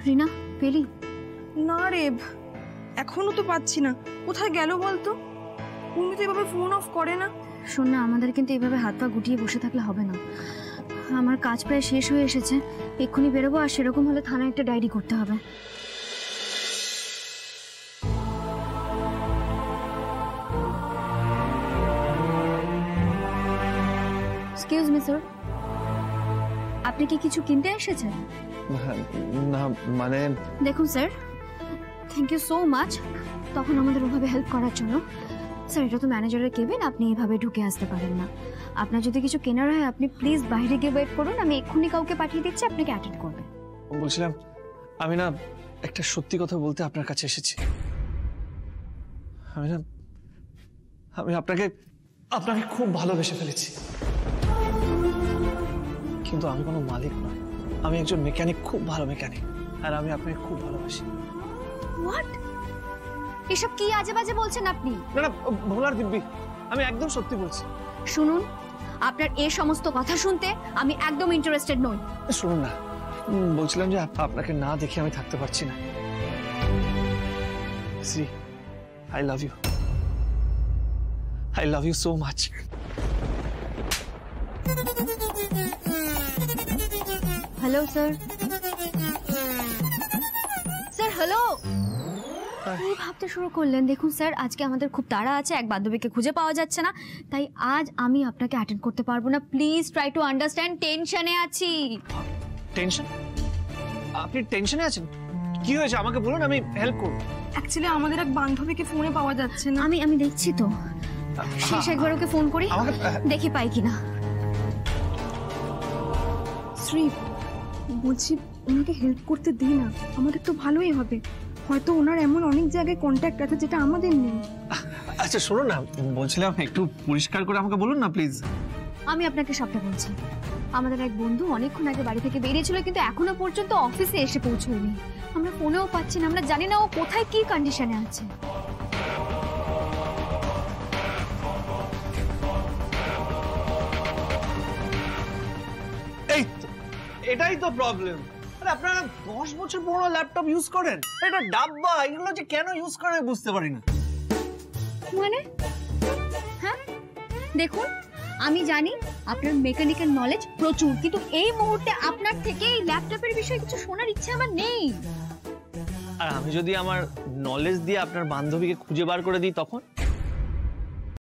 রিনা পেলি? না রে, এখনো তো পাচ্ছি না। কোথায় গেল বলতো? উনি তো এভাবে ফোন অফ করে না। শোন না, আমাদের কিন্তু এভাবে হাত পা গুটিয়ে বসে থাকলে হবে না। আমার কাজ প্রায় শেষ হয়ে এসেছে, এক্ষুনি বেরোবো। আর সেরকম হলে থানায় একটা ডায়েরি করতে হবে। এক্সকিউজ মি স্যার, আপনি কি কিছু কিনতে এসেছেন? না মানে দেখুন sir, thank you so much তখন আমাদের ওভাবে হেল্প করার জন্য। স্যার এটা তো ম্যানেজারের কেবিন, আপনি এভাবে ঢুকে আসতে পারেন না। আপনার যদি কিছু কেনার হয় আপনি প্লিজ বাইরে গিয়ে ওয়েট করুন, আমি এক্ষুনি কাউকে পাঠিয়ে দিচ্ছি, আপনাকে অ্যাটেন্ড করবে। বলছিলাম আমি না একটা সত্যি কথা বলতে আপনার কাছে এসেছি। আমি আপনাকে খুব ভালোবেসে ফেলেছি। কিন্তু আমি কোনো মালিক নয়, আমি একজন মেকানিক, খুব ভালো মেকানিক। আর আমি আপনাকে খুব ভালোবাসি। হোয়াট? এসব কি আজে বাজে বলছেন আপনি? না না ভোলার দিব্যি, আমি একদম সত্যি বলছি। শুনুন, আপনার এই সমস্ত কথা শুনতে আমি একদম ইন্টারেস্টেড নই। শুনুন না, বলছিলাম যে আপনাকে না দেখে আমি থাকতে পারছি না। Shri, I love you. I love you so much. Hello sir. Sir hello. কি ভাবতে শুরু করলেন? দেখুন স্যার, আজকে আমাদের খুব তাড়া আছে, এক বান্ধবীকে খুঁজে পাওয়া যাচ্ছে না, তাই আজ আমি আপনাকে অ্যাটেন্ড করতে পারবো না। প্লিজ ট্রাই টু আন্ডারস্ট্যান্ড, টেনশনে আছি। টেনশন? আপনি টেনশনে আছেন? কি হয়েছে আমাকে বলুন, আমি হেল্প করব। অ্যাকচুয়ালি আমাদের এক বান্ধবীকে ফোনে পাওয়া যাচ্ছে না। আমি দেখছি তো, শেষ একবার ওকে ফোন করি, দেখি পাই কিনা। শ্রী, বলছি ওনাকে হেল্প করতে দিই না, আমাদের তো ভালোই হবে। হয়তো ওনার এমন অনেক জায়গায় কন্ট্যাক্ট আছে যেটা আমাদের নেই। আচ্ছা শুনুন না, বলছিলাম একটু পরিষ্কার করে আমাকে বলুন না প্লিজ। আমি আপনাকে সবটা বলছি। আমাদের এক বন্ধু অনেকক্ষণ আগে বাড়ি থেকে বেরিয়েছিল, কিন্তু এখনো পর্যন্ত অফিসে এসে পৌঁছয়নি। আমরা ফোনেও পাচ্ছি না, আমরা জানি না ও কোথায় কি কন্ডিশনে আছে। এটাই তো প্রবলেম। আরে আপনারা 10 বছর পুরনো ল্যাপটপ ইউজ করেন, এটা ডাব্বা, এগুলো যে কেন ইউজ করেন আমি বুঝতে পারি না। মানে হ্যাঁ দেখুন, আমি জানি আপনার মেকানিক্যাল নলেজ প্রচুর, কিন্তু এই মুহূর্তে আপনার থেকে এই ল্যাপটপের বিষয়ে কিছু শোনার ইচ্ছে আমার নেই। আর আমি যদি আমার নলেজ দিয়ে আপনার বান্ধবীকে খুঁজে বার করে দিই তখন?